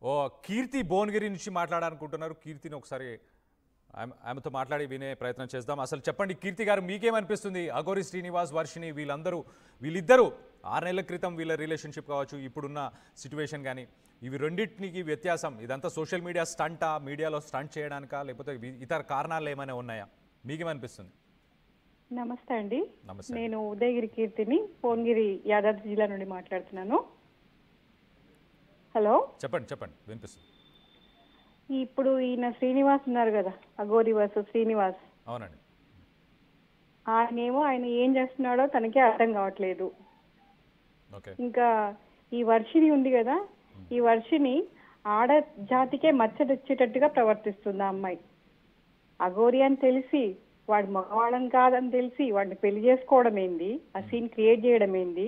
ఓ కీర్తి భువనగిరి నుంచి మాట్లాడాలనుకుంటున్నారు. కీర్తిని ఒకసారి ఆమెతో మాట్లాడి వినే ప్రయత్నం చేద్దాం. అసలు చెప్పండి కీర్తి గారు, మీకేమనిపిస్తుంది? అఘోరి శ్రీనివాస్, వర్షిణి వీళ్ళిద్దరూ 6 నెలల క్రితం వీళ్ళ రిలేషన్షిప్ కావచ్చు, ఇప్పుడున్న సిచ్యువేషన్ కానీ, ఇవి రెండింటికి వ్యత్యాసం ఇదంతా సోషల్ మీడియా స్టంటా, మీడియాలో స్టంట్ చేయడానికా, లేకపోతే ఇతర కారణాలు ఏమైనా ఉన్నాయా? మీకేమనిపిస్తుంది? నమస్తే అండి. నేను ఉదయగిరి కీర్తిని, భువనగిరి యాదాద్రి జిల్లా నుండి మాట్లాడుతున్నాను. హలో, చెప్పండి వినిపిస్తుంది. ఇప్పుడు ఈయన శ్రీనివాస్ ఉన్నారు కదా, అఘోరి వర్సెస్ శ్రీనివాస్. అవునండి. ఆయన ఏం చేస్తున్నాడో తనకే అర్థం కావట్లేదు. ఇంకా ఈ వర్షిని ఉంది కదా, ఈ వర్షిని ఆడ జాతికే మచ్చ తెచ్చేటట్టుగా ప్రవర్తిస్తుంది ఆ అమ్మాయి. అఘోరి అని తెలిసి, వాడి మగవాళ్ళని కాదని తెలిసి వాడిని పెళ్లి చేసుకోవడం ఏంది, ఆ సీన్ క్రియేట్ చేయడం ఏంది,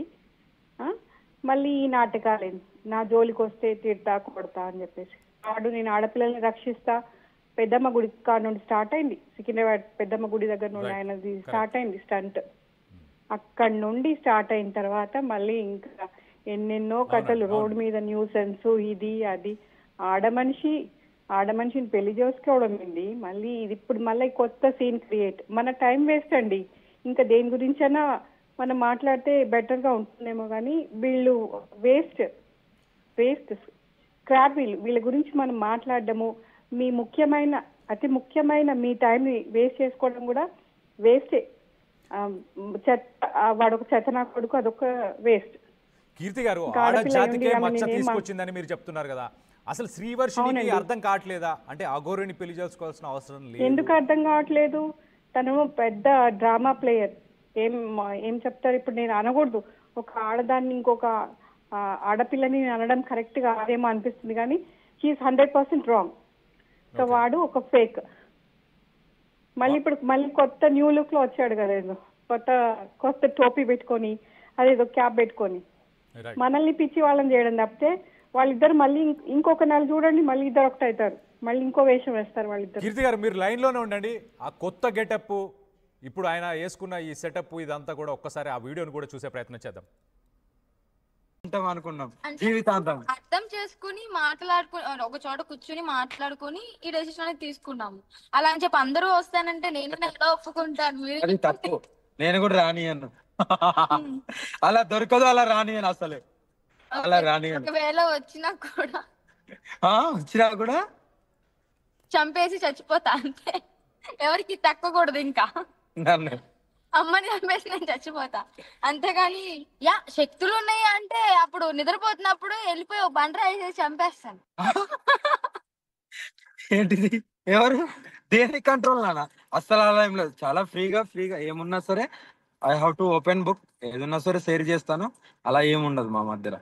మళ్ళీ ఈ నాటకాలేంది, నా జోలికి వస్తే తిడతా కొడతా అని చెప్పేసి. వాడు నేను ఆడపిల్లల్ని రక్షిస్తా, పెద్దమ్మ గుడి కాడ నుండి స్టార్ట్ అయింది, సికింద్రాబాద్ పెద్దమ్మ గుడి దగ్గర నుండి ఆయనది స్టార్ట్ అయింది స్టంట్. అక్కడి నుండి స్టార్ట్ అయిన తర్వాత మళ్ళీ ఇంకా ఎన్నెన్నో కథలు, రోడ్డు మీద న్యూసెన్స్, ఇది అది. ఆడమనిషిని పెళ్లి చేసుకోవడం ఏంది, మళ్ళీ ఇది ఇప్పుడు మళ్ళీ కొత్త సీన్ క్రియేట్. మన టైం వేస్ట్ అండి. ఇంకా దేని గురించైనా మనం మాట్లాడితే బెటర్ గా ఉంటుందేమో, కానీ వీళ్ళు వేస్ట్ స్క్రాప్. వీళ్ళ గురించి మనం మాట్లాడడము, అతి ముఖ్యమైన మీ టైం వేస్ట్ చేసుకోవడం కూడా వేస్టే. వాడొక చెత్తనా కొడుకు, అదొక వేస్ట్. కీర్తి గారు, ఆడజాతికే మచ్చ తీసుకొచ్చిందని మీరు చెప్తున్నారు కదా, అసలు శ్రీవర్షినికి అర్థం కావట్లేదా? అంటే అఘోరిని పెళ్లి చేసుకోవాల్సిన అవసరం లేదు. ఎందుకు అర్థం కావట్లేదు? తను పెద్ద డ్రామా ప్లేయర్. ఏం చెప్తారు ఇప్పుడు? నేను అనకూడదు, ఒక ఆడదాన్ని ఇంకొక ఆడపిల్లని అనడం కరెక్ట్ గా అదేమో అనిపిస్తుంది, కానీ షీఈస్ 100% రాంగ్. సో వాడు ఒక ఫేక్. మళ్ళీ కొత్త న్యూ లుక్ లో వచ్చాడు కదా, ఏదో కొత్త టోపీ పెట్టుకొని, అదేదో క్యాప్ పెట్టుకొని మనల్ని పిచ్చి వాళ్ళని చేయడం తప్పితే, వాళ్ళిద్దరు మళ్ళీ ఇంకొక నెల చూడండి, మళ్ళీ ఇద్దరు ఒకటి అవుతారు, మళ్ళీ ఇంకో వేషం వేస్తారు వాళ్ళిద్దరు. కీర్తి గారు, మీరు లైన్ లోనే ఉండండి. ఆ కొత్త గెటప్, ఇప్పుడు ఆయన వేసుకున్న ఈ సెటప్, ఇదంతా కూడా ఒక్కసారి ఆ వీడియోని కూడా చూసే ప్రయత్నం చేద్దాం. అర్థం చేసుకుని మాట్లాడుకుని ఒక చోట కూర్చుని మాట్లాడుకుని ఈ డెసిషన్ అనేది తీసుకున్నాము. అలా అని చెప్పి అందరూ వస్తానంటే నేను ఎలా ఒప్పుకుంటాను? నేను కూడా రాని అన్న అలా దొరకదు, అలా రాని అని అసలు అలా రాని. ఒకవేళ వచ్చినా కూడా చంపేసి చచ్చిపోతా అంతే, ఎవరికి తక్కకూడదు. ఇంకా అమ్మని చంపేసి నేను చచ్చిపోతా, అంతేగాని శక్తులు ఉన్నాయి అంటే అప్పుడు నిద్రపోతున్నప్పుడు వెళ్ళిపోయి ఒక బండరా వేసేసి చంపేస్తాను. ఏంటిది? ఎవరు దేని కంట్రోల్ నానా? అస్సలు అలా ఏం లేదు. చాలా ఫ్రీగా ఏమున్నా సరే I have to open book, ఏదన్నా సరే షేర్ చేస్తాను. అలా ఏముండదు మా మధ్యలో.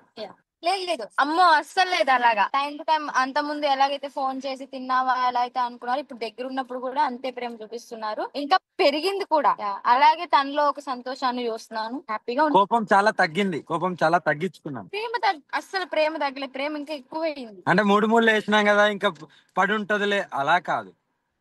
లేదు అమ్మో, అస్సలు లేదు అలాగా. టైం టు టైం అంత ముందు ఎలాగైతే ఫోన్ చేసి తిన్నావా ఎలా అయితే అనుకున్నారు, ఇప్పుడు దగ్గర ఉన్నప్పుడు కూడా అంతే ప్రేమ చూపిస్తున్నారు, ఇంకా పెరిగింది కూడా. అలాగే తనలో ఒక సంతోషాన్ని చూస్తున్నాను, హ్యాపీగా. కోపం చాలా తగ్గింది, కోపం చాలా తగ్గించుకున్నాను. అస్సలు ప్రేమ తగ్గలే, ప్రేమ ఇంకా ఎక్కువైంది. అంటే మూడు వేసినాం కదా, ఇంకా పడి ఉంటదిలే, అలా కాదు.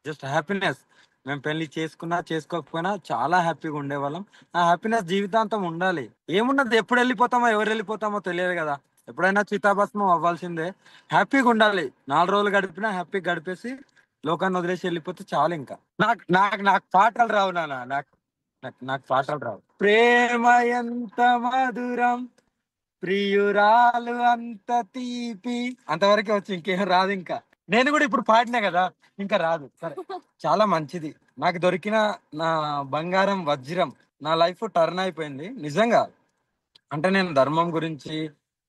Just happiness. మేము పెళ్లి చేసుకున్నా చేసుకోకపోయినా చాలా హ్యాపీగా ఉండేవాళ్ళం. ఆ హ్యాపీనెస్ జీవితాంతం ఉండాలి. ఏమున్నది, ఎప్పుడు వెళ్ళిపోతామో ఎవరు వెళ్ళిపోతామో తెలియదు కదా, ఎప్పుడైనా చితాభస్మం అవ్వాల్సిందే. హ్యాపీగా ఉండాలి. 4 రోజులు గడిపినా హ్యాపీగా గడిపేసి లోకాన్ని వదిలేసి వెళ్ళిపోతే చాలు. ఇంకా నాకు పాటలు రావు నాన్న, నాకు పాటలు రావు. ప్రేమ ఎంత మధురం, ప్రియురాలు అంత తీపి, అంతవరకే వచ్చి ఇంకేం రాదు. ఇంకా నేను కూడా ఇప్పుడు పాడినా కదా, ఇంకా రాదు. సరే, చాలా మంచిది. నాకు దొరికిన నా బంగారం వజ్రం. నా లైఫ్ టర్న్ అయిపోయింది నిజంగా. అంటే నేను ధర్మం గురించి,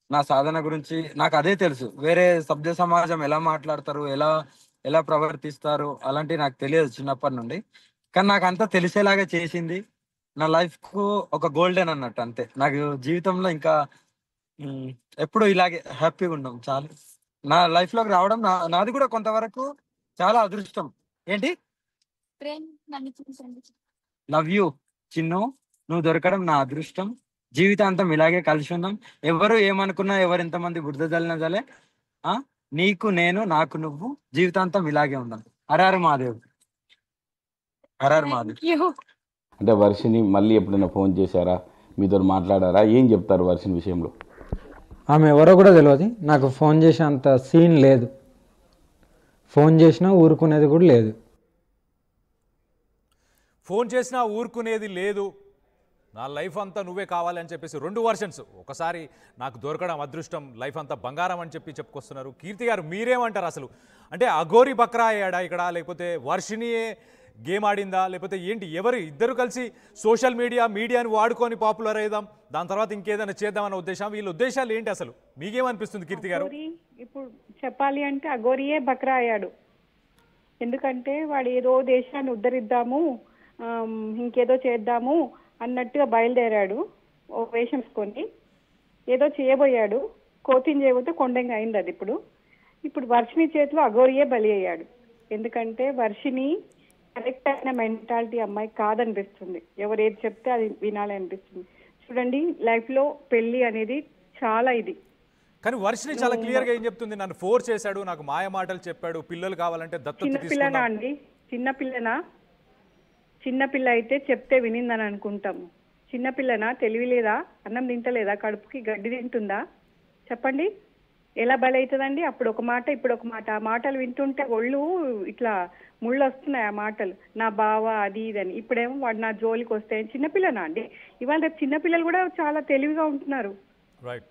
నా సాధన గురించి నాకు అదే తెలుసు. వేరే సభ్య సమాజం ఎలా మాట్లాడతారు, ఎలా ప్రవర్తిస్తారు, అలాంటివి నాకు తెలియదు చిన్నప్పటి నుండి. కానీ నాకు అంతా తెలిసేలాగా చేసింది. నా లైఫ్ కు ఒక గోల్డెన్ అన్నట్టు. అంతే. నాకు జీవితంలో ఇంకా ఎప్పుడు ఇలాగే హ్యాపీగా ఉన్నాం చాలు. నా లైఫ్ లోకి రావడం నాది కూడా కొంతవరకు చాలా అదృష్టం. ఏంటి? లవ్ యూ చిన్ను, నువ్వు దొరకడం నా అదృష్టం. జీవితాంతం ఇలాగే కలిసి ఉన్నాం. ఎవరు ఏమనుకున్నా, ఎవరు ఎంతమంది బురద జల్లినా జలే, నీకు నేను, నాకు నువ్వు, జీవితాంతం ఇలాగే ఉన్నాం. హరహర మహాదేవ్, హరహర మహాదేవ్. అంటే వర్షిని మళ్ళీ ఎప్పుడైనా ఫోన్ చేశారా, మీతో మాట్లాడారా? ఏం చెప్తారు వర్షిని విషయంలో? ఆమె ఎవరో కూడా తెలియదు. నాకు ఫోన్ చేసే అంత సీన్ లేదు. ఫోన్ చేసినా ఊరుకునేది కూడా లేదు. ఫోన్ చేసినా ఊరుకునేది లేదు, నా లైఫ్ అంతా నువ్వే కావాలని చెప్పేసి 2 వర్షన్స్. ఒకసారి నాకు దొరకడం అదృష్టం, లైఫ్ అంతా బంగారం అని చెప్పుకొస్తున్నారు. కీర్తి గారు మీరేమంటారు అసలు? అంటే అఘోరి బక్రా అయ్యాడా ఇక్కడ, లేకపోతే వర్షినియే గేమ్ ఆడిందా, లేకపోతే ఏంటి? ఎవరు ఇద్దరు కలిసి సోషల్ మీడియాని వాడుకొని పాపులర్ అయ్యాం, దాని తర్వాత ఇంకేదైనా చేద్దామన్న ఉద్దేశం? వీళ్ళ ఉద్దేశాలు ఏంటి అసలు? మీకేమనిపిస్తుంది కీర్తి గారు? ఇప్పుడు చెప్పాలి అంటే అఘోరియే బక్రా అయ్యాడు. ఎందుకంటే వాడు ఏదో దేశాన్ని ఉద్ధరిద్దాము, ఇంకేదో చేద్దాము అన్నట్టుగా బయలుదేరాడు. ఓ వేషం వేసుకొని ఏదో చేయబోయాడు. కోతిని చేయబోతే కొండంగా అయింది అది. ఇప్పుడు వర్షిని చేతిలో అఘోరియే బలి అయ్యాడు. ఎందుకంటే వర్షిని కరెక్ట్ అయిన మెంటాలిటీ అమ్మాయి కాదనిపిస్తుంది. ఎవరు ఏది చెప్తే అది వినాలి అనిపిస్తుంది. చూడండి, లైఫ్ లో పెళ్లి అనేది చాలా ఇది. కానీ వర్షిని చాలా క్లియర్ గా ఏం చెప్తుంది? నన్ను ఫోర్స్ చేశాడు, నాకు మాయ మాటలు చెప్పాడు, పిల్లలు కావాలంటే దత్తత చిన్నపిల్లనా అండి? చిన్నపిల్ల అయితే చెప్తే వినిందని అనుకుంటాము. చిన్నపిల్లనా? తెలివి లేదా? అన్నం తింటలేదా? కడుపుకి గడ్డి తింటుందా? చెప్పండి, ఎలా బలవుతుందండి? అప్పుడు ఒక మాట, ఇప్పుడు ఒక మాట. ఆ మాటలు వింటుంటే ఒళ్ళు ఇట్లా ముళ్ళు వస్తున్నాయి. ఆ మాటలు నా బావ అది ఇదని. ఇప్పుడేమో వాడు నా జోలికి వస్తాయని. చిన్నపిల్లనా అండి? ఇవాళ రేపు చిన్నపిల్లలు కూడా చాలా తెలివిగా ఉంటున్నారు. రైట్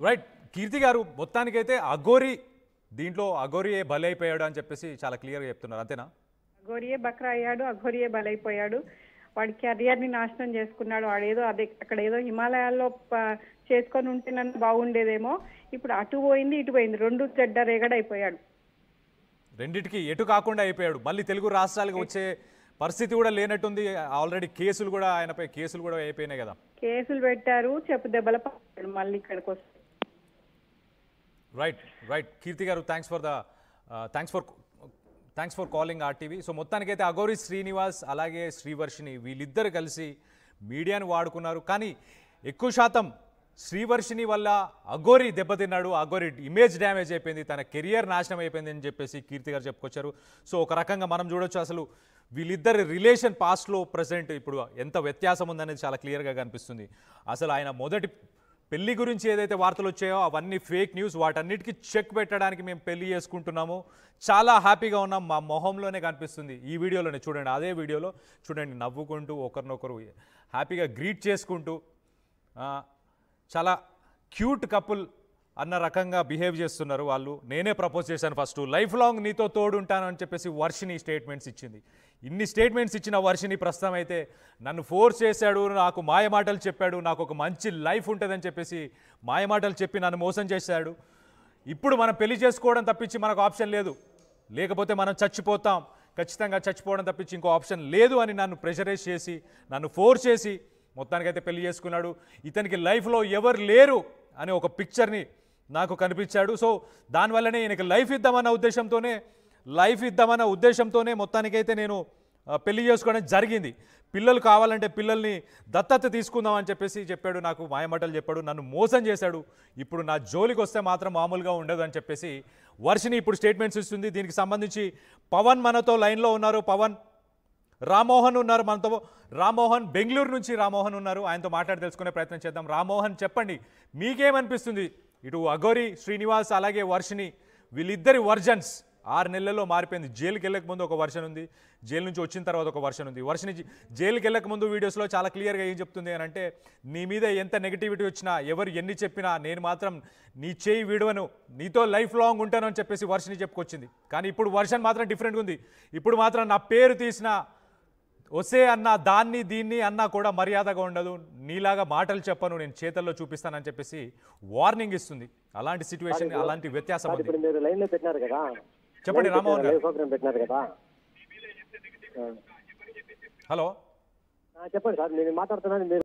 రైట్ కీర్తి గారు, మొత్తానికైతే అఘోరి, దీంట్లో అఘోరియే బలైపోయాడు అని చెప్పేసి చాలా క్లియర్గా చెప్తున్నారు, అంతేనా? అఘోరియే బక్రా అయ్యాడు, అఘోరియే బలైపోయాడు. వాడి కెరియర్ ని నాశనం చేసుకున్నాడు. వాడేదో అక్కడ ఏదో హిమాలయాల్లో చేసుకొని ఉంటే నన్ను బాగుండేదేమో. ఇప్పుడు అటు పోయింది, ఇటు పోయింది, 2 చెడ్డ రేగడైపోయాడు. రెండిటికి ఎటు కాకుండా అయిపోయాడు. మళ్ళీ తెలుగు రాష్ట్రాలకు వచ్చే పరిస్థితి కూడా లేనట్టుంది. ఆల్రెడీ కేసులు కూడా, ఆయనపై కేసులు కూడా అయిపోయినాయి కదా. కేసులు పెట్టారు, చెప్పు దెబ్బల పడ్డాడు మళ్ళీ ఇక్కడికి వస్తే. రైట్ కీర్తి గారు, thanks for calling RTV. So మొత్తానికైతే అఘోరి శ్రీనివాస్ అలాగే శ్రీవర్షిని వీళ్ళిద్దరు కలిసి మీడియాను వాడుకున్నారు. కానీ ఎక్కువ శాతం శ్రీవర్షిని వల్ల అఘోరి దెబ్బతిన్నాడు, అఘోరి ఇమేజ్ డ్యామేజ్ అయిపోయింది, తన కెరియర్ నాశనం అయిపోయింది అని చెప్పేసి కీర్తి గారు చెప్పుకొచ్చారు. సో ఒక రకంగా మనం చూడొచ్చు అసలు వీళ్ళిద్దరి రిలేషన్ పాస్ట్లో ప్రజెంట్ ఇప్పుడు ఎంత వ్యత్యాసం ఉందనేది చాలా క్లియర్గా కనిపిస్తుంది. అసలు ఆయన మొదటి పెళ్లి గురించి ఏదైతే వార్తలు వచ్చాయో అవన్నీ ఫేక్ న్యూస్, వాటన్నిటికీ చెక్ పెట్టడానికి మేము పెళ్లి చేసుకుంటున్నాము, చాలా హ్యాపీగా ఉన్నాం, మా మొహంలోనే కనిపిస్తుంది. ఈ వీడియోలోనే చూడండి, అదే వీడియోలో చూడండి, నవ్వుకుంటూ ఒకరినొకరు హ్యాపీగా గ్రీట్ చేసుకుంటూ చాలా క్యూట్ కపుల్ అన్న రకంగా బిహేవ్ చేస్తున్నారు వాళ్ళు. నేనే ప్రపోజ్ చేశాను ఫస్ట్, లైఫ్ లాంగ్ నీతో తోడుంటాను అని చెప్పేసి వర్షిని స్టేట్మెంట్స్ ఇచ్చింది. ఇన్ని స్టేట్మెంట్స్ ఇచ్చిన వర్షిని ప్రస్తుతం అయితే నన్ను ఫోర్స్ చేశాడు, నాకు మాయమాటలు చెప్పాడు, నాకు ఒక మంచి లైఫ్ ఉంటుందని చెప్పేసి మాయమాటలు చెప్పి నన్ను మోసం చేశాడు. ఇప్పుడు మనం పెళ్లి చేసుకోవడం తప్పించి మనకు ఆప్షన్ లేదు, లేకపోతే మనం చచ్చిపోతాం, ఖచ్చితంగా చచ్చిపోవడం తప్పించి ఇంకో ఆప్షన్ లేదు అని నన్ను ప్రెషరైజ్ చేసి, నన్ను ఫోర్స్ చేసి మొత్తానికైతే పెళ్లి చేసుకున్నాడు. ఇతనికి లైఫ్లో ఎవరు లేరు అనే ఒక పిక్చర్ని నాకు కనిపించాడు. సో దానివల్లనే ఈయనకి లైఫ్ ఇద్దామన్న ఉద్దేశంతోనే మొత్తానికైతే నేను పెళ్లి చేసుకోవడం జరిగింది. పిల్లలు కావాలంటే పిల్లల్ని దత్తత తీసుకుందామని చెప్పేసి చెప్పాడు, నాకు మాయమాటలు చెప్పాడు, నన్ను మోసం చేశాడు, ఇప్పుడు నా జోలికి వస్తే మాత్రం మామూలుగా ఉండదు అని చెప్పేసి వర్షిని ఇప్పుడు స్టేట్మెంట్స్ ఇస్తుంది. దీనికి సంబంధించి పవన్ మనతో లైన్లో ఉన్నారు. పవన్, రామ్మోహన్ ఉన్నారు మనతో. రామ్మోహన్, బెంగళూరు నుంచి రామ్మోహన్ ఉన్నారు, ఆయనతో మాట్లాడి తెలుసుకునే ప్రయత్నం చేద్దాం. రామ్మోహన్, చెప్పండి, మీకేమనిపిస్తుంది? ఇటు అఘోరి శ్రీనివాస్ అలాగే వర్షిని వీళ్ళిద్దరి వర్జన్స్ 6 నెలల్లో మారిపోయింది. జైలుకి వెళ్ళక ముందు ఒక వర్షన్ ఉంది, జైలు నుంచి వచ్చిన తర్వాత ఒక వర్షన్ ఉంది. వర్షిని జైలుకి వెళ్ళక ముందు వీడియోస్లో చాలా క్లియర్గా ఏం చెప్తుంది అని అంటే, నీ మీద ఎంత నెగిటివిటీ వచ్చినా, ఎవరు ఎన్ని చెప్పినా నేను మాత్రం నీ చేయి విడవను, నీతో లైఫ్ లాంగ్ ఉంటాను అని చెప్పేసి వర్షిని చెప్పుకొచ్చింది. కానీ ఇప్పుడు వర్షన్ మాత్రం డిఫరెంట్గా ఉంది. ఇప్పుడు మాత్రం నా పేరు తీసిన వసే అన్నా, దాన్ని దీన్ని అన్నా కూడా మర్యాదగా ఉండదు, నీలాగా మాటలు చెప్పను, నేను చేతల్లో చూపిస్తానని చెప్పేసి వార్నింగ్ ఇస్తుంది. అలాంటి సిచ్యువేషన్, అలాంటి వ్యత్యాసం ఉంది. చెప్పండి రామ్మోహన్ గారు. హలో, చెప్పండి సార్, నేను మాట్లాడుతున్నాను.